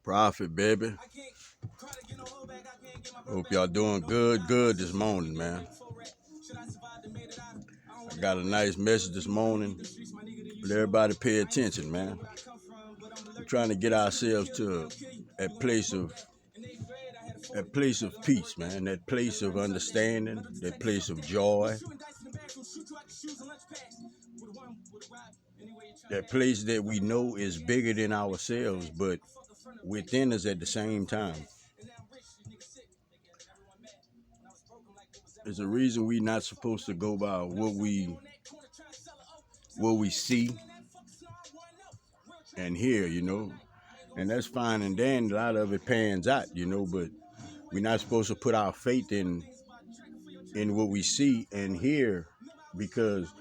Profit, baby. Hope y'all doing good this morning, man. I got a nice message this morning. Let everybody pay attention, man. We're trying to get ourselves to a place of peace, man. That place of understanding, that place of joy. That place that we know is bigger than ourselves, but within us at the same time. There's a reason we're not supposed to go by what we see and hear, and that's fine. And then a lot of it pans out, but we're not supposed to put our faith in what we see and hear, because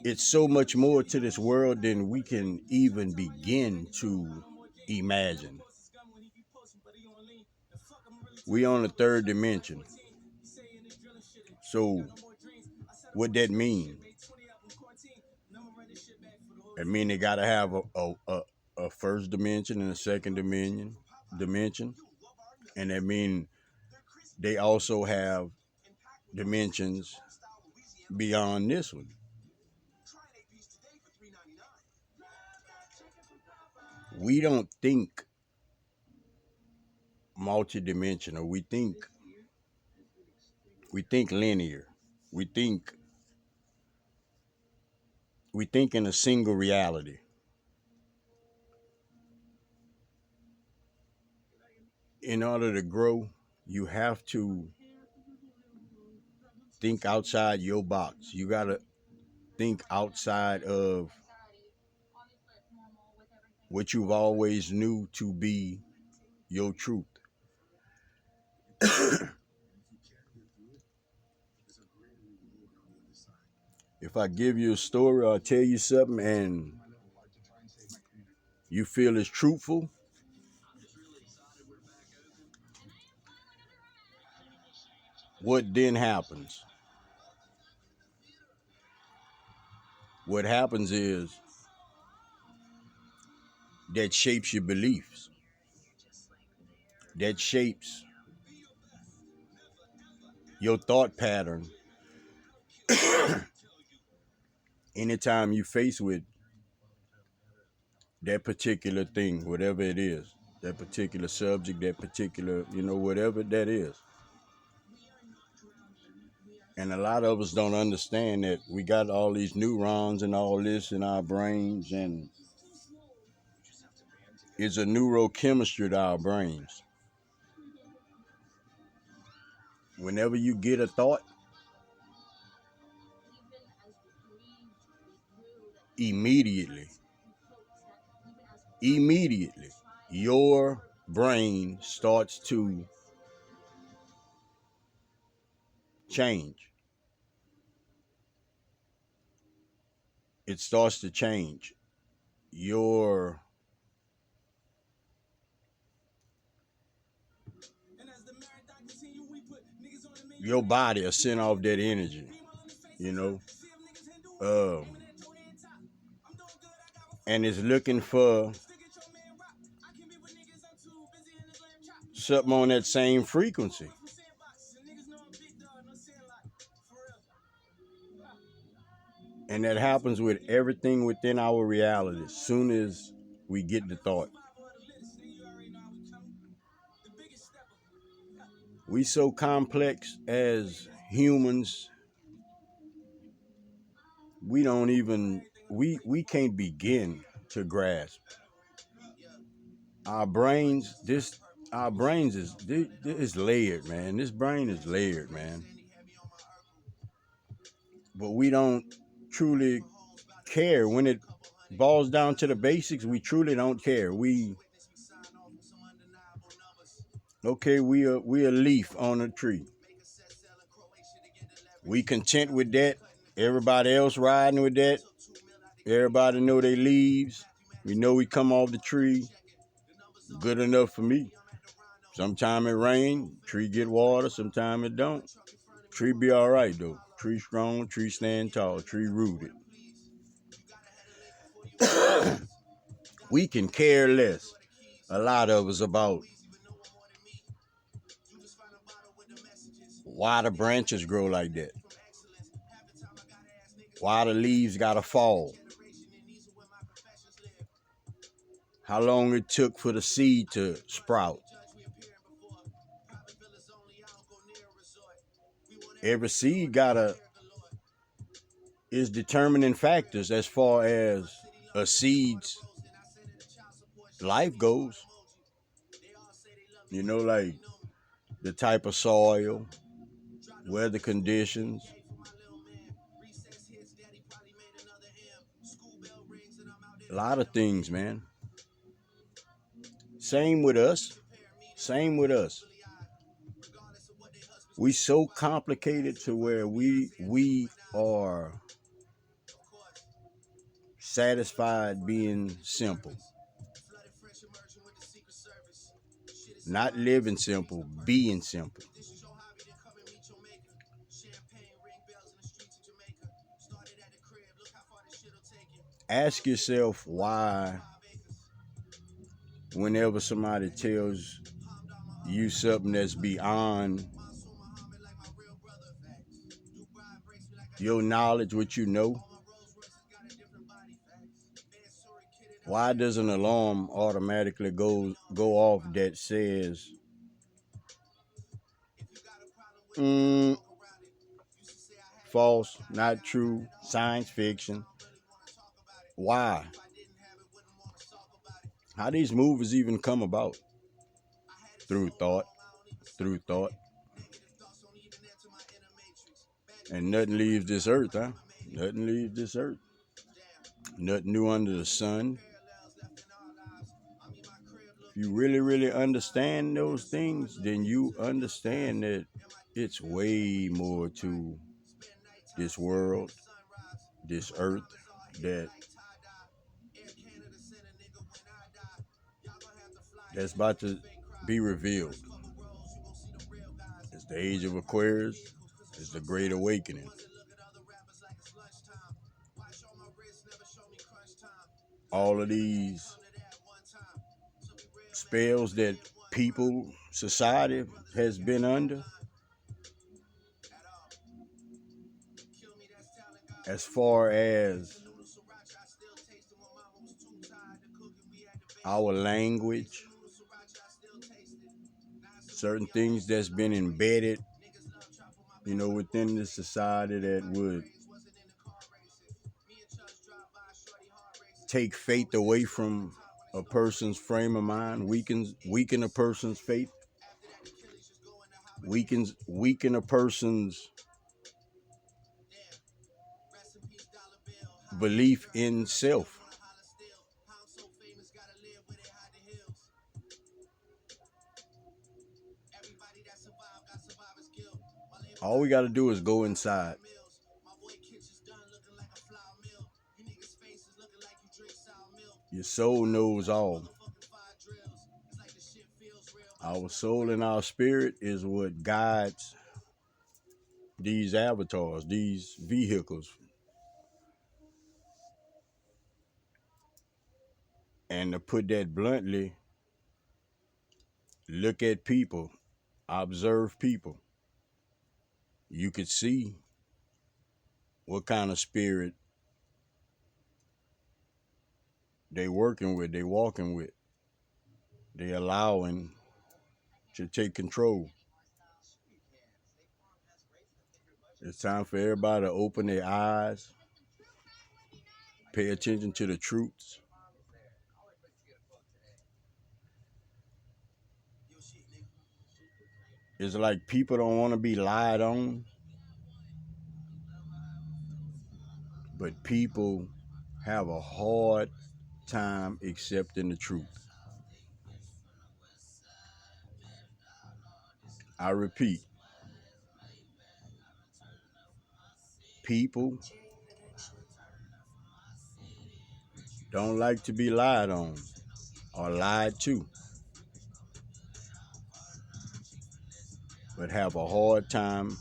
it's so much more to this world than we can even begin to imagine. We on the third dimension. So what that mean? I mean, they gotta have a first dimension and a second dimension, and that mean they also have dimensions beyond this one. We don't think multidimensional. We think linear. We think in a single reality. In order to grow, you have to think outside your box. You got to think outside of what you've always knew to be your truth. If I give you a story or tell you something and you feel it's truthful, what then happens? What happens is that shapes your beliefs. That shapes your thought pattern. Anytime you face with that particular thing, whatever it is, that particular subject, that particular, whatever that is. And a lot of us don't understand that we got all these neurons and all this in our brains, and it's a neurochemistry to our brains. Whenever you get a thought, immediately, your brain starts to change. It starts to change. Your body will send off that energy, and it's looking for something on that same frequency. And that happens with everything within our reality. As soon as we get the thought, we so complex as humans. We don't even we can't begin to grasp our brains. Our brains is layered, man. This brain is layered, man. But we don't truly care when it boils down to the basics. We truly don't care. We a leaf on a tree. We content with that. Everybody else riding with that. Everybody know they leaves. We know we come off the tree. Good enough for me. Sometime it rain, tree get water, sometime it don't. Tree be all right though. Tree strong, tree stand tall, tree rooted. We can care less a lot of us about why the branches grow like that, why the leaves gotta fall, how long it took for the seed to sprout. Every seed is determining factors as far as a seed's life goes. You know, like the type of soil, weather conditions, a lot of things, man. Same with us. Same with us. We so complicated to where we are satisfied being simple. Not living simple, being simple. Ask yourself why, whenever somebody tells you something that's beyond your knowledge, what you know, why does an alarm automatically go off that says false, not true, science fiction? Why? How these movies even come about? Through thought, through thought. And nothing leaves this earth, huh? Nothing leaves this earth. Nothing new under the sun. If you really, really understand those things, then you understand that it's way more to this world, this earth, that's about to be revealed. It's the age of Aquarius. It's the Great Awakening. All of these spells that people, society has been under, as far as our language, certain things that's been embedded, within the society that would take faith away from a person's frame of mind, weaken a person's faith, weaken a person's belief in self. All we got to do is go inside. Your soul knows all. Our soul and our spirit is what guides these avatars, these vehicles. And to put that bluntly, look at people, observe people. You could see what kind of spirit they working with, they walking with, they allowing to take control. It's time for everybody to open their eyes, pay attention to the truths. It's like people don't want to be lied on, but people have a hard time accepting the truth. I repeat, people don't like to be lied on or lied to, but have a hard time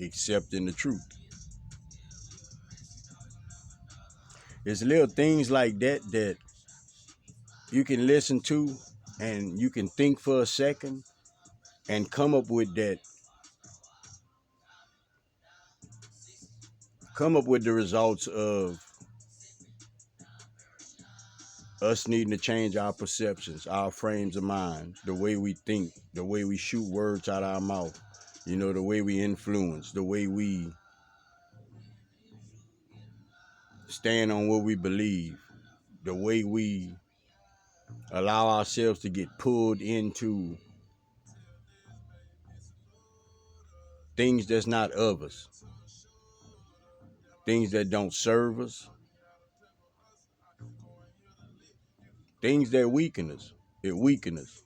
accepting the truth. It's little things like that that you can listen to and you can think for a second and come up with that, come up with the results of us needing to change our perceptions, our frames of mind, the way we think, the way we shoot words out our mouth, you know, the way we influence, the way we stand on what we believe, the way we allow ourselves to get pulled into things that's not of us, things that don't serve us, things that weaken us. It weakens us.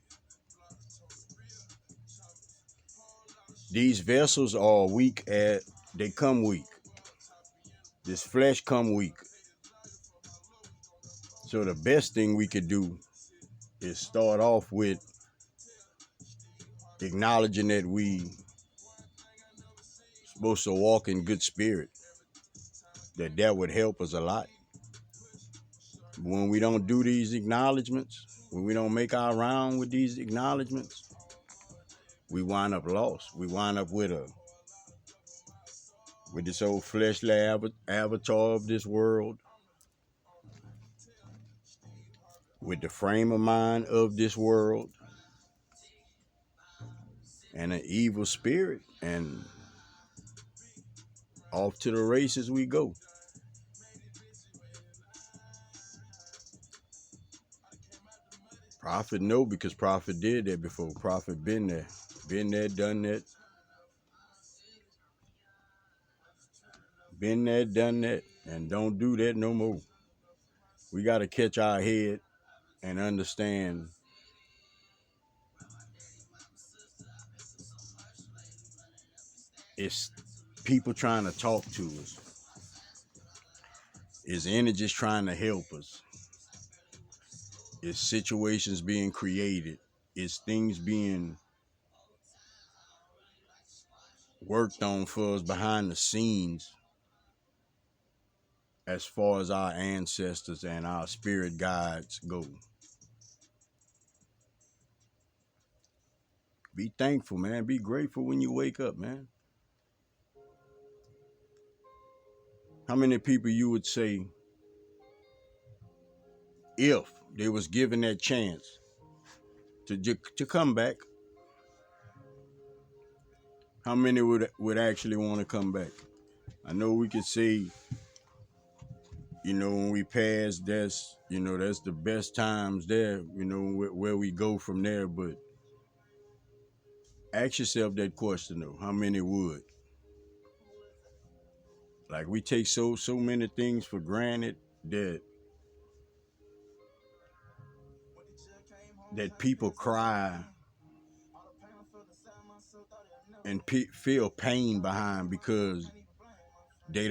These vessels are weak they come weak. This flesh come weak. So the best thing we could do is start off with acknowledging that we supposed to walk in good spirit, that would help us a lot. When we don't do these acknowledgments, when we don't make our round with these acknowledgments, we wind up lost. We wind up with this old fleshly avatar of this world, with the frame of mind of this world, and an evil spirit, and off to the races we go. Prophet know, because Prophet did that before. Prophet been there, done that, done that, and don't do that no more. We got to catch our head and understand it's people trying to talk to us. It's energies trying to help us. It's situations being created. It's things being worked on for us behind the scenes, as far as our ancestors and our spirit guides go. Be thankful, man. Be grateful when you wake up, man. How many people you would say, if they was given that chance to come back, how many would actually want to come back? I know we could say, you know, when we pass, that's the best times there, you know, where we go from there. But ask yourself that question though: how many would? Like, we take so many things for granted that people cry and feel pain behind, because they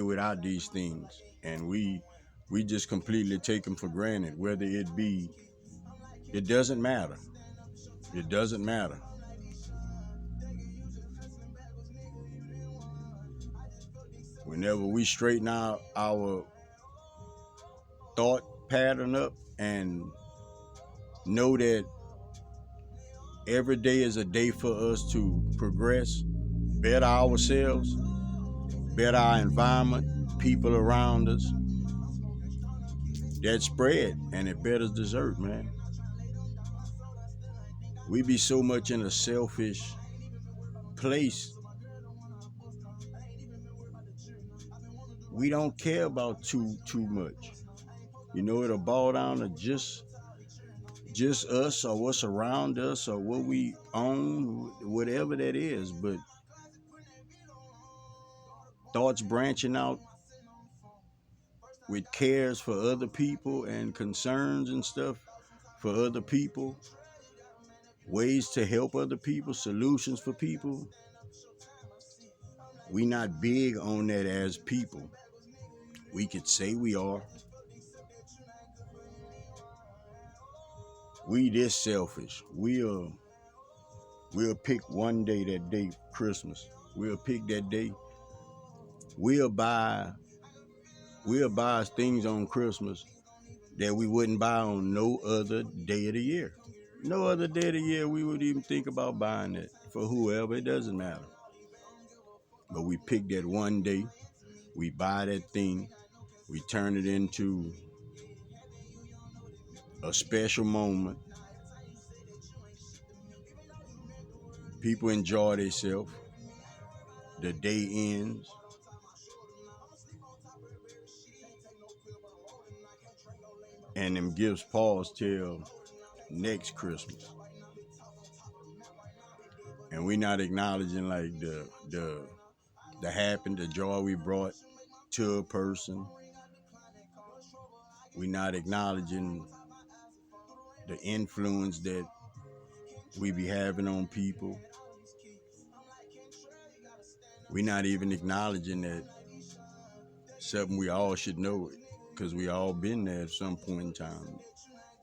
without these things, and we just completely take them for granted. Whether it be, it doesn't matter. It doesn't matter. Whenever we straighten out our thought pattern up and know that every day is a day for us to progress, better ourselves, better our environment, people around us, that spread, and it betters dessert, man. We be so much in a selfish place. We don't care about too much. You know, it'll boil down to just us, or what's around us, or what we own, whatever that is. But thoughts branching out with cares for other people and concerns and stuff for other people, ways to help other people, solutions for people. We not big on that as people. We could say we are. We this selfish. We'll pick one day, that day, Christmas. We'll pick that day. We'll buy things on Christmas that we wouldn't buy on no other day of the year. No other day of the year we would even think about buying it for whoever. It doesn't matter. But we pick that one day, we buy that thing, we turn it into a special moment. People enjoy themselves. The day ends. And them gifts pause till next Christmas. And we not acknowledging like the happen, the joy we brought to a person. We not acknowledging the influence that we be having on people. We not even acknowledging that something we all should know it, because we all been there at some point in time.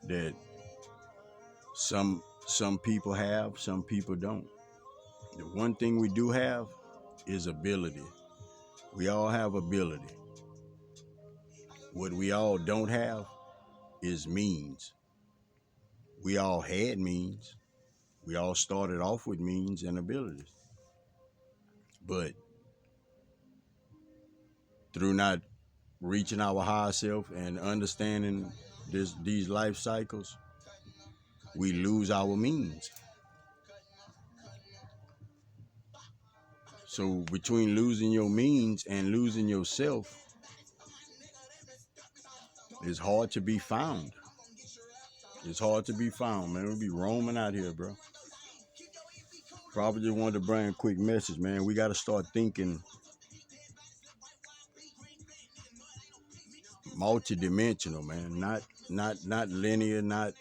That some people have, some people don't. The one thing we do have is ability. We all have ability. What we all don't have is means. We all had means. We all started off with means and abilities. But through not reaching our higher self and understanding these life cycles, we lose our means. So between losing your means and losing yourself, it's hard to be found. It's hard to be found, man. We'll be roaming out here, bro. Probably just wanted to bring a quick message, man. We got to start thinking multidimensional, man. Not linear, not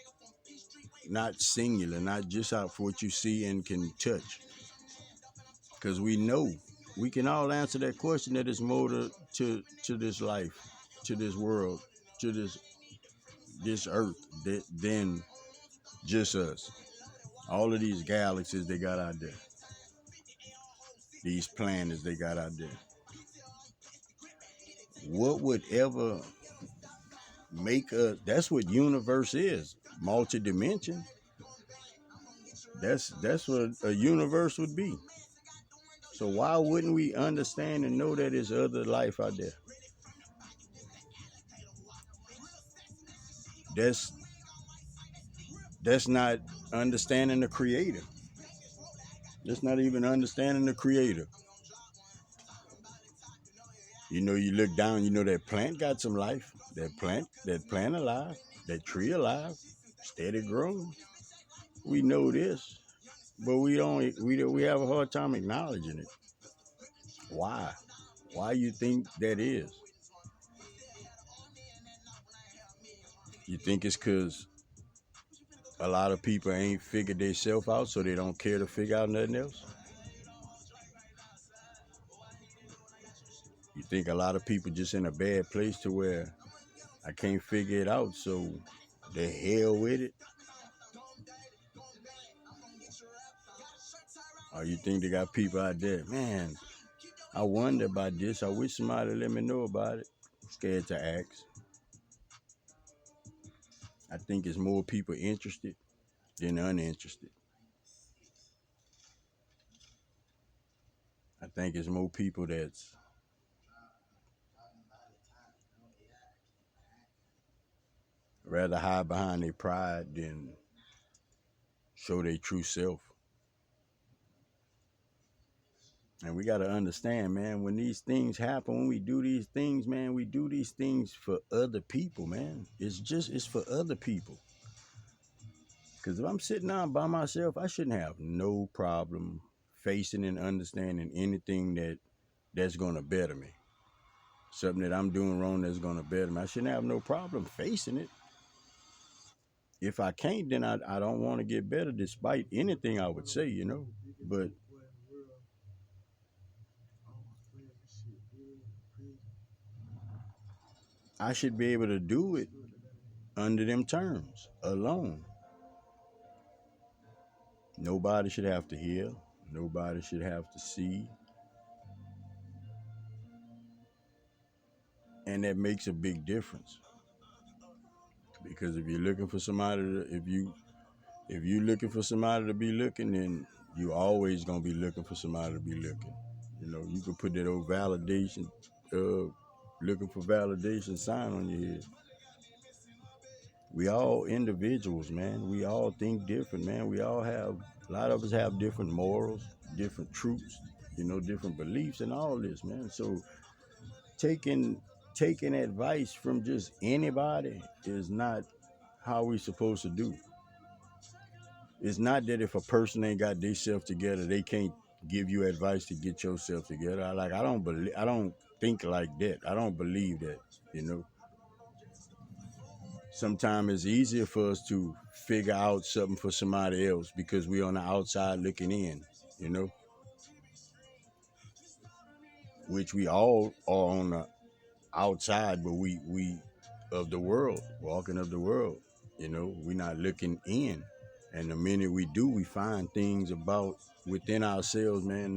singular, not just out for what you see and can touch. Because we know we can all answer that question that is more to this life, to this world, to this earth than just us. All of these galaxies they got out there, these planets they got out there. What would ever make us? That's what universe is, multi-dimension. That's what a universe would be. So why wouldn't we understand and know that there's other life out there? That's that's not understanding the creator. That's not even understanding the creator. You know, you look down, you know that plant got some life. That plant alive, that tree alive, steady growing. We know this, but we have a hard time acknowledging it. Why? Why you think that is? You think it's because a lot of people ain't figured themselves out, so they don't care to figure out nothing else? You think a lot of people just in a bad place to where I can't figure it out, so the hell with it? Or you think they got people out there, man, I wonder about this. I wish somebody let me know about it. Scared to ask. I think it's more people interested than uninterested. I think it's more people that's rather hide behind their pride than show their true self. And we got to understand, man, when these things happen, when we do these things, man, we do these things for other people, man. It's for other people. Because if I'm sitting down by myself, I shouldn't have no problem facing and understanding anything that's going to better me. Something that I'm doing wrong that's going to better me. I shouldn't have no problem facing it. If I can't, then I don't want to get better despite anything I would say, you know. But I should be able to do it under them terms alone. Nobody should have to hear. Nobody should have to see. And that makes a big difference. Because if you're looking for somebody to, if you looking for somebody to be looking, then you always gonna be looking for somebody to be looking. You know, you can put that old validation, looking for validation sign on your head. We all individuals, man. We all think different, man. We all have, a lot of us have different morals, different truths, different beliefs and all this, man. So taking taking advice from just anybody is not how we supposed to do. It's not that if a person ain't got themselves together, they can't give you advice to get yourself together. I don't think like that. I don't believe that, you know. Sometimes it's easier for us to figure out something for somebody else because we on the outside looking in, you know, which we all are on the outside, but we of the world, walking of the world, we're not looking in. And the minute we do, we find things about within ourselves, man,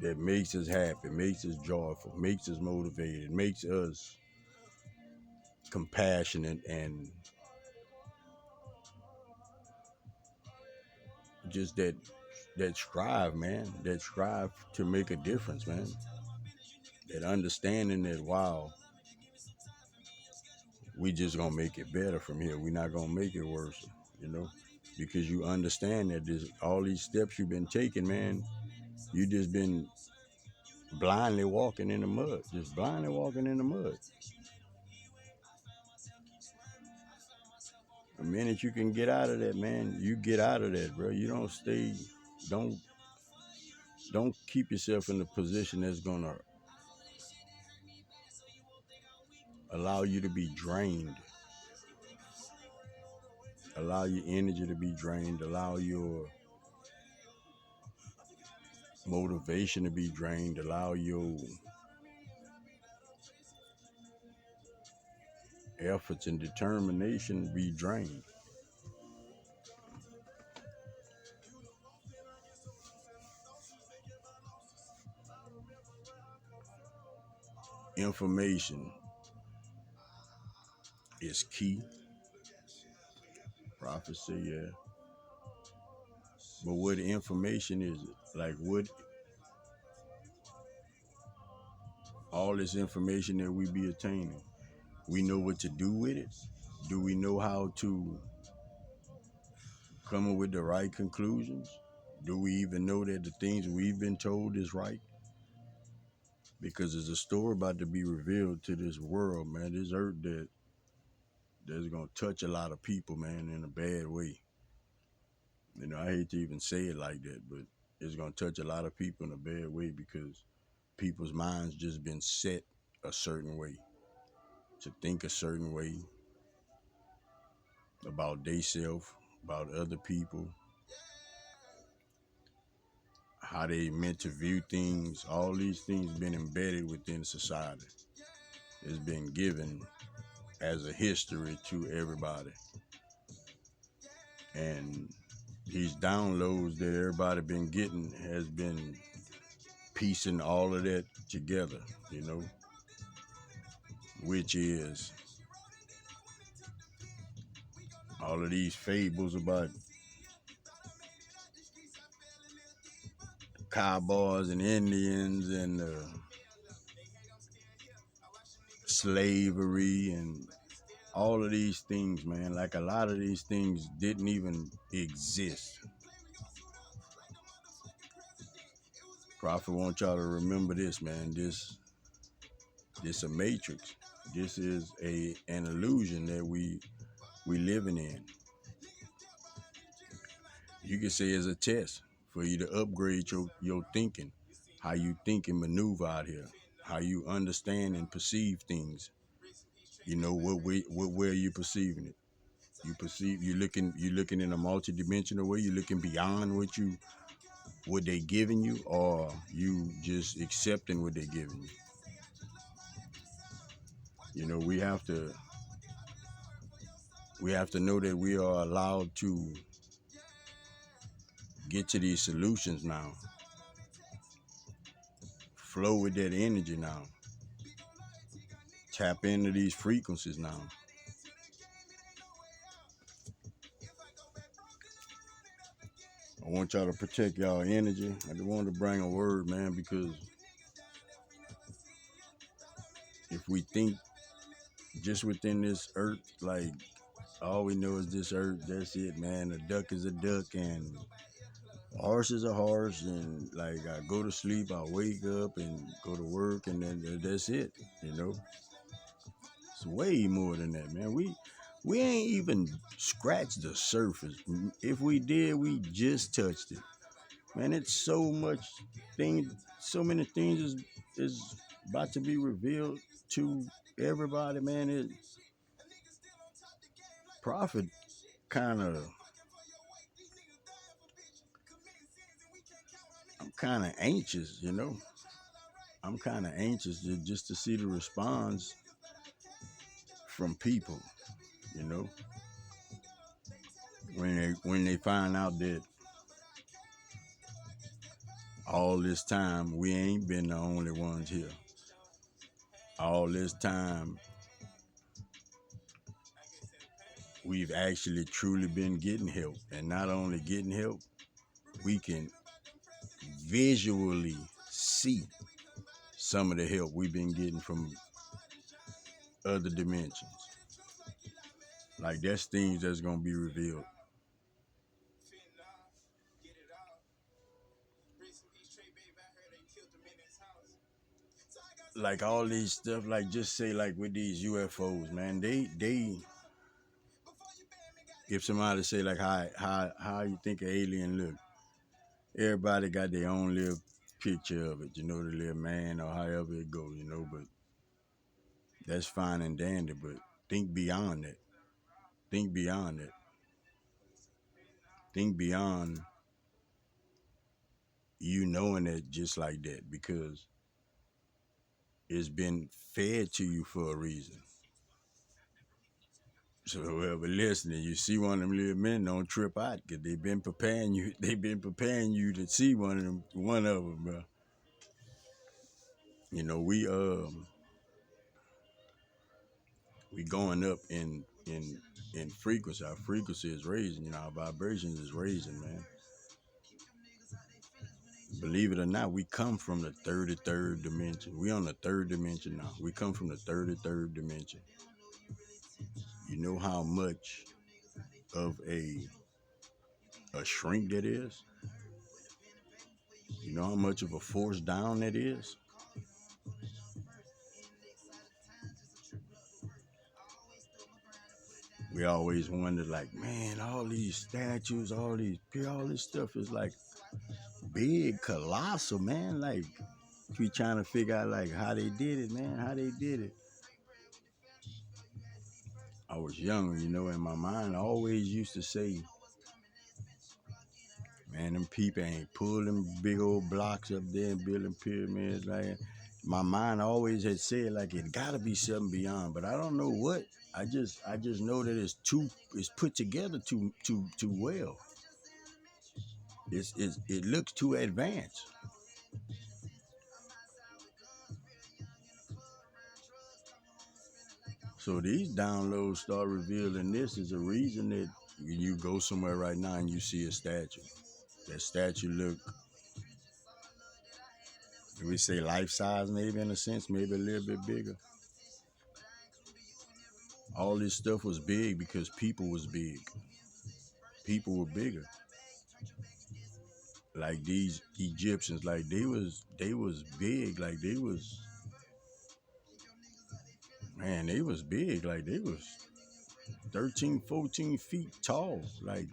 that makes us happy, makes us joyful, makes us motivated, makes us compassionate, and just that strive, man, that strive to make a difference, man. That understanding that, wow, we just gonna make it better from here. We're not gonna make it worse, you know, because you understand that this all these steps you've been taking, man, you just been blindly walking in the mud, just blindly walking in the mud. The minute you can get out of that, man, you get out of that, bro. You don't stay, don't don't keep yourself in a position that's gonna allow you to be drained, allow your energy to be drained, allow your motivation to be drained, allow your efforts and determination to be drained. Information is key. Prophecy, yeah. But what information is it? Like what all this information that we be attaining, we know what to do with it? Do we know how to come up with the right conclusions? Do we even know that the things we've been told is right? Because there's a story about to be revealed to this world, man, this earth that's gonna touch a lot of people, man, in a bad way. I hate to even say it like that, but it's gonna touch a lot of people in a bad way because people's minds just been set a certain way, to think a certain way about theyself, about other people, how they meant to view things. All these things been embedded within society. It's been given as a history to everybody. And these downloads that everybody been getting has been piecing all of that together, which is all of these fables about cowboys and Indians and slavery and all of these things, man. Like a lot of these things didn't even exist. Prophet want y'all to remember this, man. This a matrix. This is an illusion that we living in. You can say it's a test for you to upgrade your thinking, how you think and maneuver out here, how you understand and perceive things. What way are you perceiving it? You looking in a multi-dimensional way. You looking beyond what they giving you, or you just accepting what they giving you. We have to know that we are allowed to get to these solutions now. Flow with that energy now. Tap into these frequencies now. I want y'all to protect y'all energy. I just wanted to bring a word, man, because if we think just within this earth, like all we know is this earth, that's it, man. A duck is a duck, and a horse is a horse, and like I go to sleep, I wake up and go to work, and then that's it. You know, it's way more than that, man. We ain't even scratched the surface. If we did, we just touched it. Man, it's so much things, so many things is about to be revealed to everybody, man. It Prophet kind of, I'm kind of anxious, you know. I'm kind of anxious just to see the response from people, you know, when they find out that all this time we ain't been the only ones here. All this time we've actually truly been getting help, and not only getting help, we can visually see some of the help we've been getting from other dimensions. Like that's things that's gonna be revealed. Like all these stuff, like just say like with these UFOs, man, they if somebody say like how you think an alien look, everybody got their own little picture of it, you know, the little man or however it go, you know, but that's fine and dandy, but think beyond that. Think beyond that. Think beyond you knowing it just like that, because it's been fed to you for a reason. So whoever listening, you see one of them little men, don't trip out, because they've been preparing you. They've been preparing you to see one of them, bro. You know, we going up in frequency. Our frequency is raising. You know, our vibrations is raising, man. Believe it or not, we come from the 33rd dimension. We on the third dimension now. We come from the 33rd dimension. You know how much of a shrink that is? You know how much of a force down that is? We always wonder, like, man, all these statues, all this stuff is like big, colossal, man. Like, we trying to figure out like how they did it, man, how they did it. I was young, you know, and my mind always used to say, man, them people ain't pulling big old blocks up there and building pyramids. Like, my mind always had said like it gotta be something beyond, but I don't know what. I just know that it's put together too well. It looks too advanced. So these downloads start revealing this is a reason that you go somewhere right now and you see a statue. That statue look, we say life size, maybe in a sense, maybe a little bit bigger. All this stuff was big because people was big. People were bigger. Like these Egyptians, like they was big. Like they was, man, they was big. Like they was 13, 14 feet tall. Like,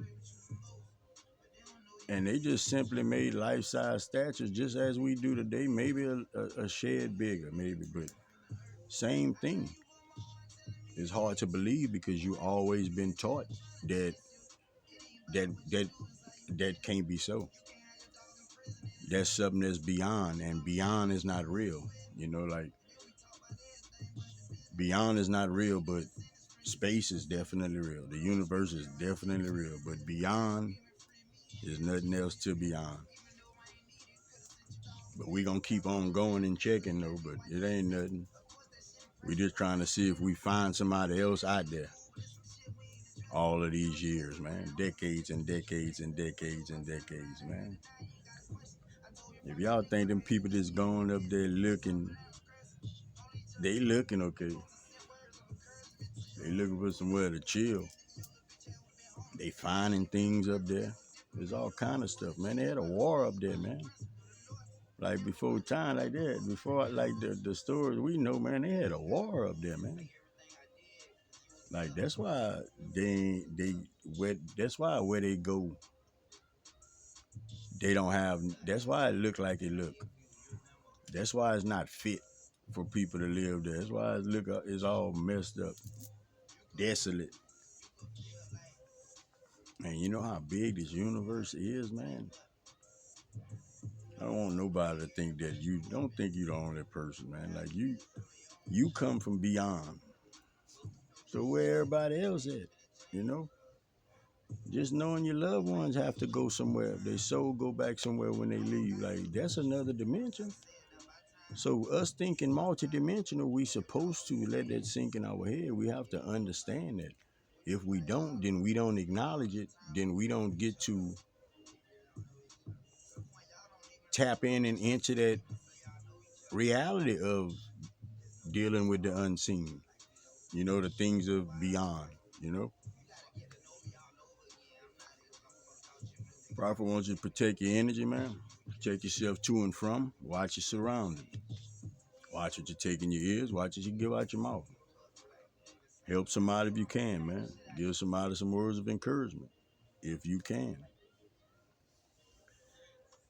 and they just simply made life-size statues just as we do today. Maybe a shed bigger, maybe, but same thing. It's hard to believe because you always been taught that that that that can't be so. That's something that's beyond, and beyond is not real. You know, like beyond is not real, but space is definitely real. The universe is definitely real, but beyond is nothing else to beyond. But we gonna keep on going and checking though, but it ain't nothing. We just trying to see if we find somebody else out there. all of these years, man. Decades and decades and decades and decades, man. If y'all think them people that's going up there looking, they looking okay. They looking for somewhere to chill. They finding things up there. There's all kind of stuff, man. They had a war up there, man. Like before time like that, before like the stories we know, man, they had a war up there, man. Like that's why they where that's why where they go, they don't have. That's why it look like it look. That's why it's not fit for people to live there. That's why it's all messed up, desolate. Man, you know how big this universe is, man. I don't want nobody to think that you don't think you the only person, man. Like you come from beyond. So where everybody else at, you know? Just knowing your loved ones have to go somewhere. Their soul go back somewhere when they leave. Like that's another dimension. So us thinking multidimensional, we supposed to let that sink in our head. We have to understand that. If we don't, then we don't acknowledge it. Then we don't get to tap in and into that reality of dealing with the unseen. You know, the things of beyond. You know, Prophet wants you to protect your energy, man. Protect yourself to and from. Watch your surroundings. Watch what you take in your ears. Watch what you give out your mouth. Help somebody if you can, man. Give somebody some words of encouragement if you can.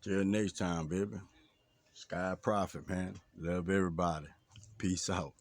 Till next time, baby. Sky Prophet, man. Love everybody. Peace out.